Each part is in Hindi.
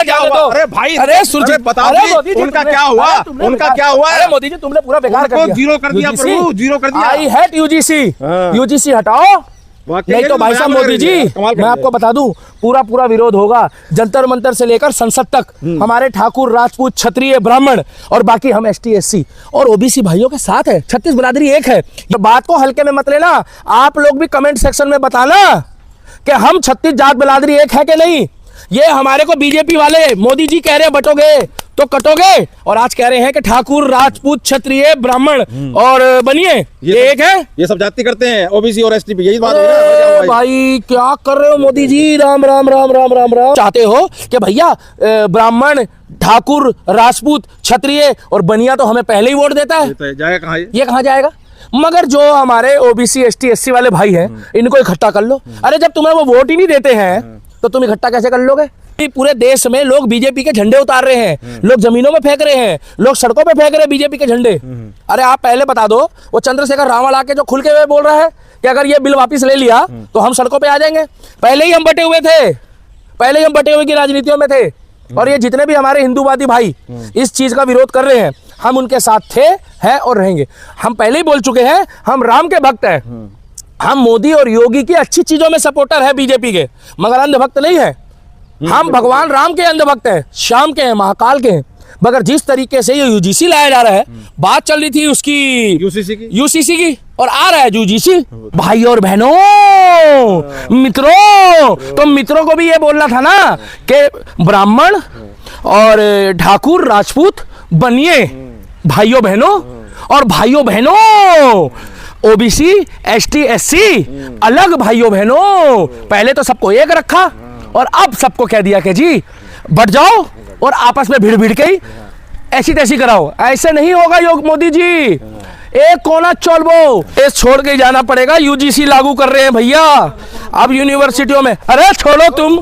क्या हुआ? अरे भाई, अरे सुरजीत बताओ उनका क्या हुआ? उनका क्या हुआ? अरे मोदी जी तुमने पूरा बेकार कर दिया, जीरो कर दिया प्रभु, जीरो कर दिया। आई हेट यूजीसी, यूजीसी हटाओ, नहीं तो भाई साहब मोदी जी मैं आपको बता दूं पूरा विरोध होगा। जंतर मंतर से लेकर संसद तक हमारे ठाकुर, राजपूत, क्षत्रिय, ब्राह्मण और बाकी हम एसटी, एससी और ओबीसी भाइयों के साथ है। 36 बिरादरी एक है। तो बात को हल्के में मत लेना। आप लोग भी कमेंट सेक्शन में बताना कि हम 36 जात बिरादरी एक है कि नहीं। ये हमारे को बीजेपी वाले मोदी जी कह रहे हैं बटोगे तो कटोगे, और आज कह रहे हैं कि ठाकुर, राजपूत, क्षत्रिय, ब्राह्मण और बनिए ये एक है। ये सब जाति करते हैं ओबीसी और एसटी, यही बात है भाई। क्या कर रहे हो मोदी जी? राम राम राम राम राम राम। चाहते हो कि भैया ब्राह्मण, ठाकुर, राजपूत, क्षत्रिय और बनिया तो हमें पहले ही वोट देता है, जाएगा कहाँ? ये कहाँ जाएगा? मगर जो हमारे ओबीसी, एसटी, एससी वाले भाई हैं इनको इकट्ठा कर लो। अरे जब तुम्हें वो वोट ही नहीं देते हैं तो तुम इकट्ठा कैसे कर लोगे? पूरे देश में लोग बीजेपी के झंडे उतार रहे हैं, लोग जमीनों में फेंक रहे हैं, लोग सड़कों पे फेंक रहे हैं बीजेपी के झंडे। अरे आप पहले बता दो, वो चंद्रशेखर रावण आके जो खुल के हुए बोल रहा है कि अगर ये बिल वापस ले लिया तो हम सड़कों पे आ जाएंगे। पहले ही हम बटे हुए थे, पहले ही हम बटे हुए की राजनीतियों में थे। और ये जितने भी हमारे हिंदूवादी भाई इस चीज का विरोध कर रहे हैं, हम उनके साथ थे, हैं और रहेंगे। हम पहले ही बोल चुके हैं, हम राम के भक्त हैं। हम मोदी और योगी की अच्छी चीजों में सपोर्टर है बीजेपी के, मगर अंधभक्त नहीं है। हम भगवान राम के अंधभक्त हैं, श्याम के हैं, महाकाल के हैं। मगर जिस तरीके से ये यूजीसी लाया जा रहा है, बात चल रही थी उसकी यूसीसी की और आ रहा है यूजीसी। भाई और बहनों, मित्रों, तो मित्रों को भी ये बोलना था ना कि ब्राह्मण और ठाकुर, राजपूत बनिए भाइयों बहनों, और भाइयों बहनों ओबीसी, एसटी, एससी अलग भाइयों बहनों। पहले तो सबको एक रखा और अब सबको कह दिया कि जी बढ़ जाओ और आपस में भिड़ भिड़ के ऐसी तैसी कराओ। ऐसे नहीं होगा योग मोदी जी। एक कोना चोलबो इस छोड़ के जाना पड़ेगा। यूजीसी लागू कर रहे हैं भैया अब यूनिवर्सिटियों में। अरे छोड़ो तुम,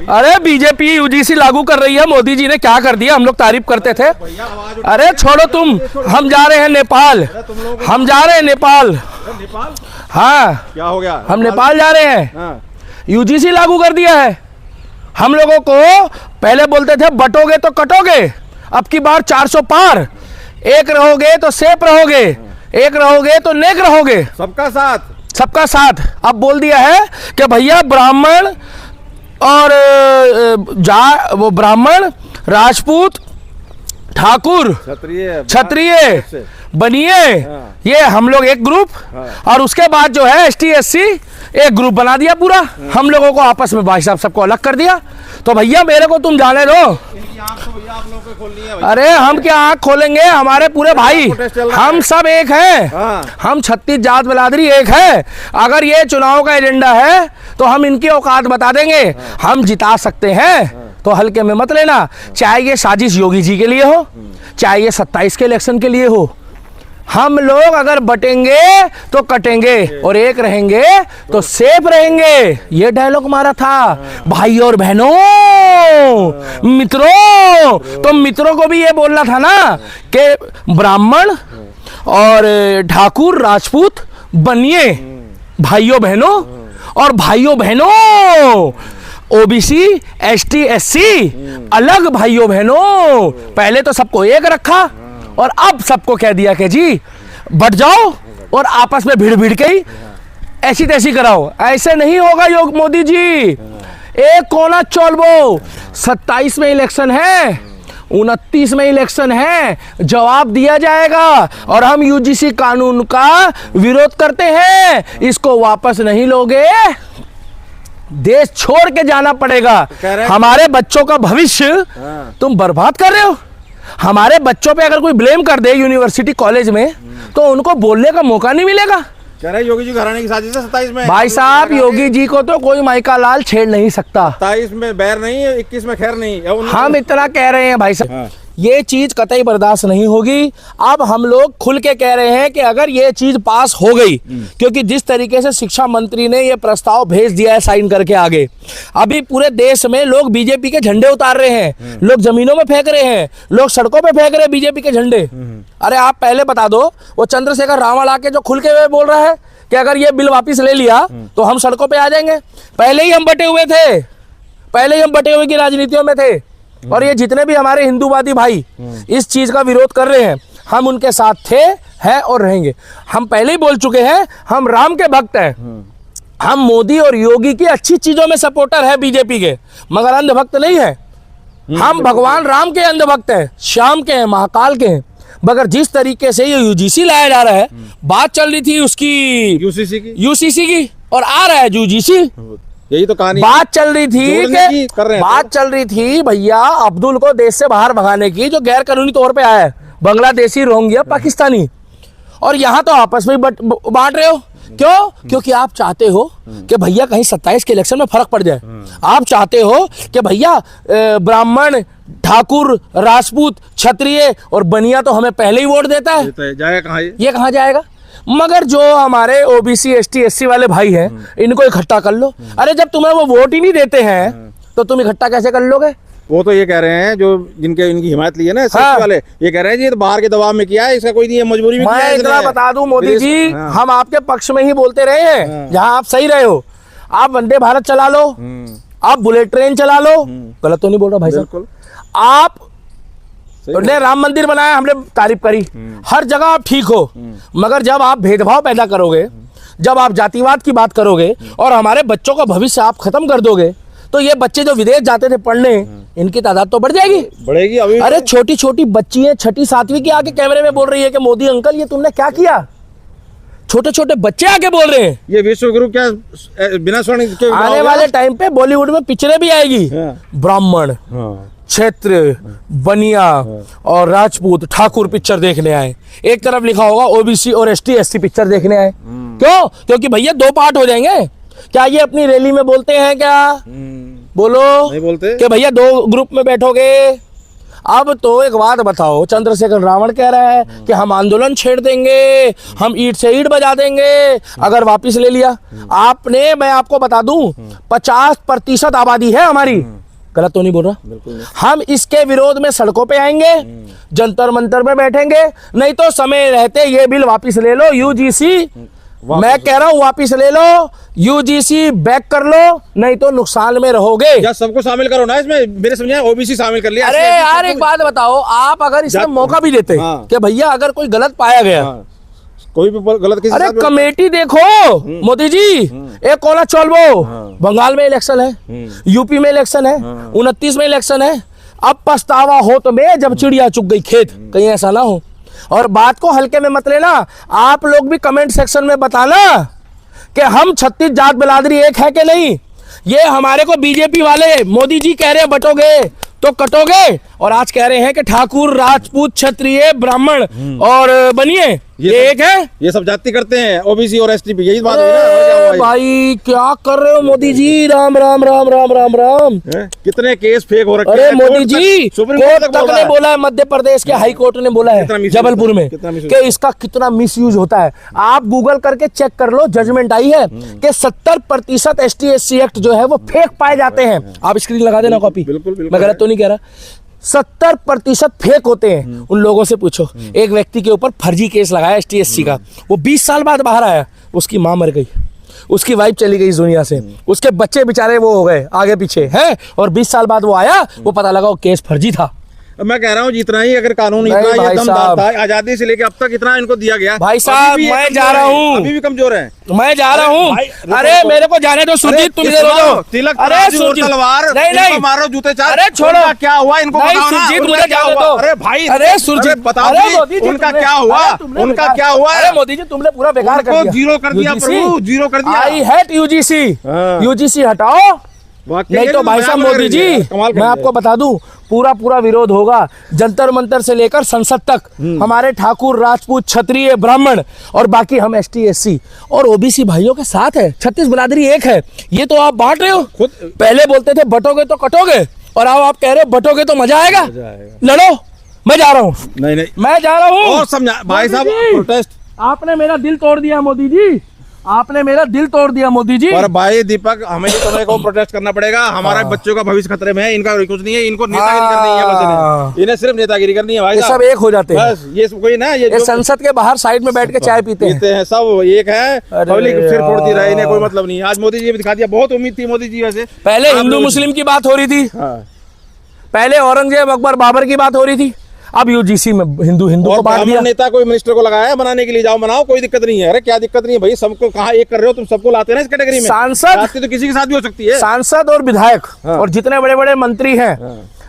अरे बीजेपी यूजीसी लागू कर रही है, मोदी जी ने क्या कर दिया? हम लोग तारीफ करते थे। अरे छोड़ो तुम, हम जा रहे हैं नेपाल, हम जा रहे हैं नेपाल। हाँ क्या हो गया? हम नेपाल जा रहे हैं। यूजीसी लागू कर दिया है। हम लोगों को पहले बोलते थे बटोगे तो कटोगे, अब की बार 400 पार। एक रहोगे तो सेफ रहोगे, एक रहोगे तो नेक रहोगे, सबका साथ, सबका साथ। अब बोल दिया है कि भैया ब्राह्मण और वो ब्राह्मण, राजपूत, ठाकुर, क्षत्रिय बनिए। ये हम लोग एक ग्रुप, और उसके बाद जो है एसटी, एससी एक ग्रुप बना दिया पूरा। हम लोगों को आपस में भाई साहब सबको अलग कर दिया। तो भैया मेरे को तुम जाने दो। अरे हम क्या आंख खोलेंगे? हमारे पूरे भाई हम सब एक हैं। हम 36 जात बिरादरी एक है। अगर ये चुनाव का एजेंडा है तो हम इनकी औकात बता देंगे, हम जिता सकते हैं। तो हल्के में मत लेना। चाहे ये साजिश योगी जी के लिए हो, चाहे ये 27 के इलेक्शन के लिए हो, हम लोग अगर बटेंगे तो कटेंगे और एक रहेंगे तो सेफ रहेंगे। ये डायलॉग मारा था। भाई और बहनों, मित्रों, तो मित्रों को भी ये बोलना था ना कि ब्राह्मण और ठाकुर, राजपूत बनिए भाइयों बहनों, और भाइयों बहनों ओबीसी, एसटी, एससी अलग भाइयों बहनों। पहले तो सबको एक रखा और अब सबको कह दिया कि जी बढ़ जाओ और आपस में भिड़ भिड़ के ऐसी तैसी कराओ। ऐसे नहीं होगा योग मोदी जी। एक कोना चोलबो। 27 में इलेक्शन है, 29 में इलेक्शन है, जवाब दिया जाएगा। और हम यूजीसी कानून का विरोध करते हैं। इसको वापस नहीं लोगे, देश छोड़ के जाना पड़ेगा। हमारे बच्चों का भविष्य तुम बर्बाद कर रहे हो। हमारे बच्चों पे अगर कोई ब्लेम कर दे यूनिवर्सिटी, कॉलेज में, तो उनको बोलने का मौका नहीं मिलेगा। कह रहे योगी जी घराने की साजिश है 27 में। भाई साहब योगी जी को तो कोई माइका लाल छेड़ नहीं सकता। 27 में बैर नहीं है, 21 में खैर नहीं। हम इतना कह रहे हैं भाई साहब, ये चीज कतई बर्दाश्त नहीं होगी। अब हम लोग खुल के कह रहे हैं कि अगर ये चीज पास हो गई, क्योंकि जिस तरीके से शिक्षा मंत्री ने ये प्रस्ताव भेज दिया है साइन करके आगे, अभी पूरे देश में लोग बीजेपी के झंडे उतार रहे हैं, लोग जमीनों में फेंक रहे हैं, लोग सड़कों पे फेंक रहे हैं बीजेपी के झंडे। अरे आप पहले बता दो, वो चंद्रशेखर रावण आके जो खुल के हुए बोल रहा है कि अगर ये बिल वापस ले लिया तो हम सड़कों पे आ जाएंगे। पहले ही हम बटे हुए थे, पहले ही हम बटे हुए की राजनीतियों में थे। और ये जितने भी हमारे हिंदूवादी भाई इस चीज का विरोध कर रहे हैं, हम उनके साथ थे, हैं और रहेंगे। हम पहले ही बोल चुके हैं, हम राम के भक्त हैं। हम मोदी और योगी की अच्छी चीजों में सपोर्टर है बीजेपी के, मगर अंधभक्त नहीं है। हम भगवान राम के अंधभक्त हैं, श्याम के हैं, महाकाल के हैं। मगर जिस तरीके से ये यूजीसी लाया जा रहा है, बात चल रही थी उसकी यूसीसी की और आ रहा है यूजीसी, यही तो कहानी। बात चल रही थी बात चल रही थी भैया अब्दुल को देश से बाहर भगाने की, जो गैर कानूनी तौर पे आया है, बांग्लादेशी, रोहिंग्या, पाकिस्तानी, और यहाँ तो आपस में बांट रहे हो। क्यों? क्योंकि आप चाहते हो कि भैया कहीं 27 के इलेक्शन में फर्क पड़ जाए। आप चाहते हो कि भैया ब्राह्मण, ठाकुर, राजपूत, क्षत्रिय और बनिया तो हमें पहले ही वोट देता है, जाएगा कहाँ ये कहाँ जाएगा? मगर जो हमारे ओबीसी, एसटी, एससी वाले भाई हैं, इनको इकट्ठा कर लो। अरे जब तुम्हें वो वोट ही नहीं देते हैं तो तुम इकट्ठा कैसे कर लोगे? वो तो ये कह रहे हैं, जो जिनके इनकी हिमायत ली है ना एससी वाले, ये कह रहे हैं जी ये तो बाहर के दबाव में किया है, इसका कोई नहीं है, मजबूरी में किया है। मैं इतना बता दूं मोदी जी, हम आपके पक्ष में ही बोलते रहे हैं, जहां आप सही रहे हो। आप वंदे भारत चला लो, आप बुलेट ट्रेन चला लो, गलत तो नहीं बोल रहा भाई साहब। आप ने राम मंदिर बनाया, हमने तारीफ करी, हर जगह आप ठीक हो। मगर जब आप भेदभाव पैदा करोगे, जब आप जातिवाद की बात करोगे और हमारे बच्चों का भविष्य आप खत्म कर दोगे, तो ये बच्चे जो विदेश जाते थे पढ़ने, इनकी तादाद तो बढ़ जाएगी, बढ़ेगी। अभी अरे छोटी छोटी बच्ची है, 6ठी 7वीं की, आके कैमरे में बोल रही है कि मोदी अंकल ये तुमने क्या किया। छोटे छोटे बच्चे आके बोल रहे हैं। ये विश्व गुरु क्या बिना स्वर्ण के आने वाले टाइम पे बॉलीवुड में पिक्चरें भी आएगी, ब्राह्मण, क्षेत्र, बनिया और राजपूत, ठाकुर पिक्चर देखने आए। एक तरफ लिखा होगा ओबीसी और एसटी, एससी पिक्चर देखने आए। क्यों? क्योंकि भैया 2 पार्ट हो जाएंगे। क्या ये अपनी रैली में बोलते हैं क्या? बोलो, नहीं बोलते कि भैया 2 ग्रुप में बैठोगे। अब तो एक बात बताओ, चंद्रशेखर रावण कह रहा है कि हम आंदोलन छेड़ देंगे, हम ईंट से ईंट बजा देंगे अगर वापस ले लिया। आपने, मैं आपको बता दूं, 50% आबादी है हमारी, गलत तो नहीं बोल रहा? बिल्कुल नहीं। हम इसके विरोध में सड़कों पे आएंगे, जंतर मंतर में बैठेंगे, नहीं तो समय रहते ये बिल वापस ले लो। यूजीसी, मैं कह रहा हूं वापस ले लो, यूजीसी बैक कर लो, नहीं तो नुकसान में रहोगे। या सबको शामिल करो ना इसमें, मेरे समझे ओबीसी शामिल कर लिया। अरे यार एक बात बताओ, आप अगर इसमें मौका भी देते कि भैया अगर कोई गलत पाया गया, कोई भी गलत किसी, अरे कमेटी देखो मोदी जी, एक कोना चलबो, बंगाल में इलेक्शन है, यूपी में इलेक्शन है, 29 में इलेक्शन है। अब पछतावा हो तो मैं जब चिड़िया चुग गई खेत, कहीं ऐसा ना हो। और बात को हल्के में मत लेना। आप लोग भी कमेंट सेक्शन में बताना कि हम 36 जात बिरादरी एक है कि नहीं। ये हमारे को बीजेपी वाले मोदी जी कह रहे हैं बटोगे तो कटोगे, और आज कह रहे हैं कि ठाकुर, राजपूत, क्षत्रिय, ब्राह्मण और बनिए ये एक है। ये सब जाति करते हैं ओबीसी और एसटी, यही बात है ना भाई। क्या कर रहे हो मोदी जी? राम राम राम राम राम राम। कितने केस फेक हो रखे हैं। अरे मोदी जी, कोर्ट तक ने बोला है, मध्य प्रदेश के हाई कोर्ट ने बोला है जबलपुर में कि इसका कितना मिसयूज होता है। आप गूगल करके चेक कर लो, जजमेंट आई है कि 70% एसटी एससी एक्ट जो है वो फेक पाए जाते हैं। आप स्क्रीन लगा देना कॉपी, बिल्कुल मैं गलत तो नहीं कह रहा। 70% फेक होते हैं। उन लोगों से पूछो। एक व्यक्ति के ऊपर फर्जी केस लगाया एसटी एससी का, वो 20 साल बाद बाहर आया, उसकी मां मर गई, उसकी वाइफ चली गई इस दुनिया से, उसके बच्चे बेचारे वो हो गए आगे पीछे हैं, और 20 साल बाद वो आया, वो पता लगा वो केस फर्जी था। मैं कह रहा हूँ जितना ही अगर कानून इतना ये दमदार था, आजादी से लेके अब तक इतना इनको दिया गया। भाई साहब मैं जा रहा हूँ, अभी भी कमजोर है, मैं जा रहा हूँ। अरे मेरे को जाने दो सुरजीत, तुम इधर हो जाओ। तिलक, अरे सुरजीत, तलवार, नहीं मारो जूते चार। अरे छोड़ो, क्या हुआ इनको बताओ ना। सुरजीत मुझे जाने दो। अरे भाई, अरे सुरजीत बताओ उनका क्या हुआ, उनका क्या हुआ। अरे मोदी जी तुमने पूरा बेकार कर दिया, जीरो कर दिया प्रभु, जीरो कर दिया। आई हेट यूजीसी, यूजीसी हटाओ, नहीं तो भाई साहब मोदी जी मैं आपको बता दूं, पूरा विरोध होगा। जंतर मंतर से लेकर संसद तक हमारे ठाकुर, राजपूत, क्षत्रिय, ब्राह्मण और बाकी हम एसटी एससी और ओबीसी भाइयों के साथ है। 36 बिरादरी एक है। ये तो आप बांट रहे हो। खुद पहले बोलते थे बटोगे तो कटोगे, और अब आप कह रहे हो बटोगे तो मजा आएगा। लड़ो, मैं जा रहा हूँ। नहीं मैं जा रहा हूँ। और समझा भाई साहब, प्रोटेस्ट आपने मेरा दिल तोड़ दिया मोदी जी, आपने मेरा दिल तोड़ दिया मोदी जी। और भाई दीपक, हमें भी तुम्हें को प्रोटेस्ट करना पड़ेगा। हमारा बच्चों का भविष्य खतरे में है। इनका कुछ नहीं है, इनको नेतागिरी करनी है बस, इन्हें सिर्फ नेतागिरी करनी है भाई साहब। सब एक हो जाते हैं बस। ये कोई ना, ये संसद के बाहर साइड में बैठ के चाय पीते हैं सब एक है। पब्लिक सिर फोड़ती रहे, इन्हें कोई मतलब नहीं। आज मोदी जी ने दिखा दिया। बहुत उम्मीद थी मोदी जी वैसे, पहले हिंदू मुस्लिम की बात हो रही थी, पहले औरंगजेब अकबर बाबर की बात हो रही थी, अब यूजीसी में हिंदू को बांट दिया। नेता कोई मिनिस्टर को लगाया है बनाने के लिए, जाओ बनाओ, कोई दिक्कत नहीं है। अरे क्या दिक्कत नहीं है भाई, सबको कहाँ एक कर रहे हो तुम, सबको लाते हैं ना इस कैटेगरी में। सांसद तो किसी के साथ भी हो सकती है, सांसद और विधायक और जितने बड़े बड़े मंत्री हैं,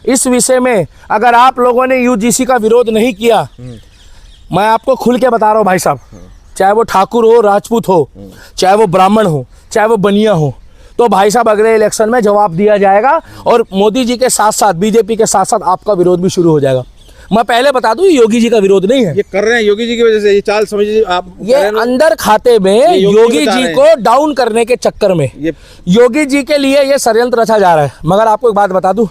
इस विषय में अगर आप लोगों ने यूजीसी का विरोध नहीं किया, मैं आपको खुल के बता रहा हूँ भाई साहब, चाहे वो ठाकुर हो, राजपूत हो, चाहे वो ब्राह्मण हो, चाहे वो बनिया हो, तो भाई साहब अगले इलेक्शन में जवाब दिया जाएगा। और मोदी जी के साथ साथ बीजेपी के साथ साथ आपका विरोध भी शुरू हो जाएगा। मैं पहले बता दूं, योगी जी का विरोध नहीं है, ये कर रहे हैं योगी जी की वजह से, ये चाल समझिए आप। ये अंदर खाते में योगी जी को डाउन करने के चक्कर में योगी जी के लिए ये षड्यंत्र रचा जा रहा है। मगर आपको एक बात बता दूं,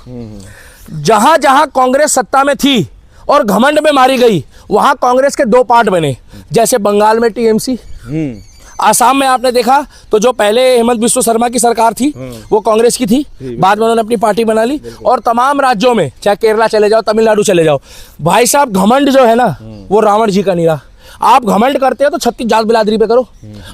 जहां जहां कांग्रेस सत्ता में थी और घमंड में मारी गई, वहां कांग्रेस के दो पार्ट बने। जैसे बंगाल में टीएमसी, आसाम में आपने देखा तो जो पहले हेमंत बिस्व शर्मा की सरकार थी वो कांग्रेस की थी, बाद में उन्होंने अपनी पार्टी बना ली। और तमाम राज्यों में, चाहे केरला चले जाओ, तमिलनाडु चले जाओ, भाई साहब घमंड जो है ना, वो रावण जी का नहीं रहा। आप घमंड करते हो तो 36 जात बिरादरी पे करो,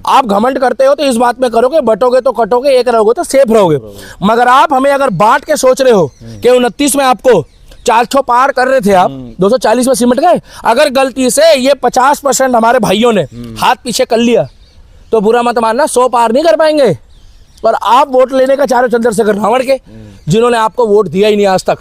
आप घमंड करते हो तो इस बात में करो कि बटोगे तो कटोगे, एक रहोगे तो सेफ रहोगे। मगर आप हमें अगर बांट के सोच रहे हो कि 29 में आपको 400 पार कर रहे थे, आप 240 में सिमट गए। अगर गलती से ये 50% हमारे भाइयों ने हाथ पीछे कर लिया तो बुरा मत मानना, 100 पार नहीं कर पाएंगे। और आप वोट लेने का चारों चंद्रशेखर रावण के, जिन्होंने आपको वोट दिया ही नहीं आज तक।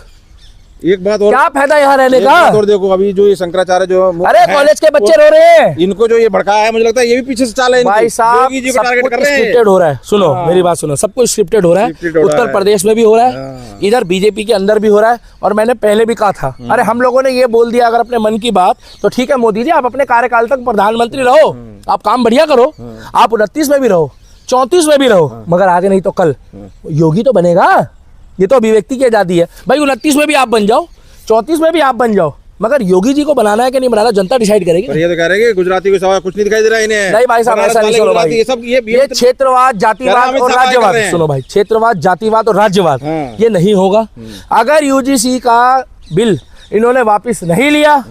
एक बात और, क्या फायदा यहाँ रहने का? और देखो अभी जो ये शंकराचार्य जो, अरे कॉलेज के बच्चे रो रहे हैं, इनको जो ये भड़काया है, मुझे लगता है ये भी पीछे से चाल है। भाई साहब योगी जी को टारगेट कर रहे हैं। स्क्रिप्टेड हो रहा है। सुनो मेरी बात सुनो, सब कुछ स्क्रिप्टेड हो रहा है। उत्तर प्रदेश में भी हो रहा है, इधर बीजेपी के अंदर भी हो रहा है। और मैंने पहले भी कहा था, अरे हम लोगों ने ये बोल दिया अगर अपने मन की बात, तो ठीक है मोदी जी, आप अपने कार्यकाल तक प्रधानमंत्री रहो, आप काम बढ़िया करो, आप 29 में भी रहो, 34 में भी रहो, मगर आगे नहीं तो कल योगी तो बनेगा। ये तो अभिव्यक्ति की आजादी है भाई, 29 में भी आप बन जाओ, 34 में भी आप बन जाओ, मगर योगी जी को बनाना है कि नहीं बनाना जनता डिसाइड करेगी। पर ये तो कह रहे हैं कि गुजराती को सवा कुछ नहीं दिखाई दे रहा है इन्हें। नहीं भाई साहब, ऐसा नहीं। सुनो भाई, ये क्षेत्रवाद, जातिवाद और राज्यवाद, सुनो भाई, क्षेत्रवाद, जातिवाद और राज्यवाद ये नहीं होगा। अगर यूजीसी का बिल इन्होंने वापस नहीं लिया,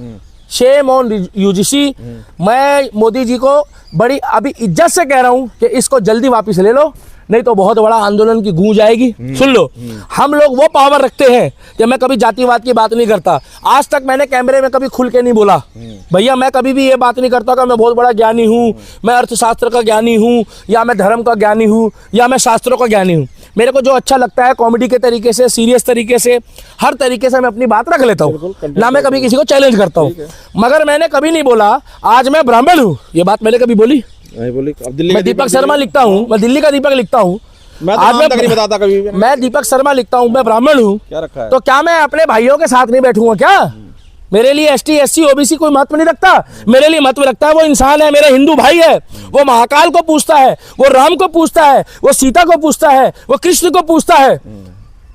शेम ऑन यूजीसी। मैं मोदी जी को बड़ी अभी इज्जत से कह रहा हूं कि इसको जल्दी वापस ले लो, नहीं तो बहुत बड़ा आंदोलन की गूंज आएगी। सुन लो, हम लोग वो पावर रखते हैं कि मैं कभी जातिवाद की बात नहीं करता। आज तक मैंने कैमरे में कभी खुल के नहीं बोला भैया, मैं कभी भी ये बात नहीं करता कि मैं बहुत बड़ा ज्ञानी हूँ, मैं अर्थशास्त्र का ज्ञानी हूँ, या मैं धर्म का ज्ञानी हूँ, या मैं शास्त्रों का ज्ञानी हूँ। मेरे को जो अच्छा लगता है कॉमेडी के तरीके से, सीरियस तरीके से, हर तरीके से मैं अपनी बात रख लेता हूँ, ना मैं कभी किसी को चैलेंज करता हूँ। मगर मैंने कभी नहीं बोला आज मैं ब्राह्मण हूँ, ये बात मैंने कभी बोली नहीं बोली। अब दिल्ली मैं दीपक शर्मा लिखता हूँ, मैं दिल्ली का दीपक लिखता हूँ, आज मैं नहीं बताता कभी। मैं दीपक शर्मा लिखता हूँ, मैं ब्राह्मण हूँ, क्या रखा है? तो क्या मैं अपने भाइयों के साथ नहीं बैठूंगा क्या? मेरे लिए एसटी, एससी, ओबीसी कोई महत्व नहीं रखता। मेरे लिए महत्व रखता है वो इंसान है, मेरा हिंदू भाई है, वो महाकाल को पूछता है, वो राम को पूछता है, वो सीता को पूछता है, वो कृष्ण को पूछता है।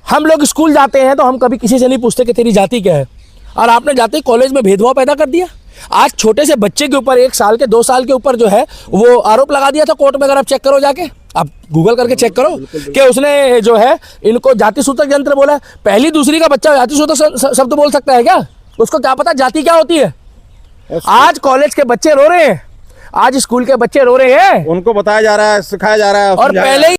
हम लोग स्कूल जाते हैं तो हम कभी किसी से नहीं पूछते कि तेरी जाति क्या है, और आपने जाते ही कॉलेज में भेदभाव पैदा कर दिया। आज छोटे से बच्चे के ऊपर 1 साल के 2 साल के ऊपर जो है वो आरोप लगा दिया था कोर्ट में। अगर आप चेक करो, जाके आप गूगल करके चेक करो कि उसने जो है इनको जाति सूचक यंत्र बोला। पहली दूसरी का बच्चा जाति सूचक शब्द बोल सकता है क्या? उसको क्या पता जाति क्या होती है? आज कॉलेज के बच्चे रो रहे हैं, आज स्कूल के बच्चे रो रहे हैं, उनको बताया जा रहा है, सिखाया जा रहा है, और पहले ही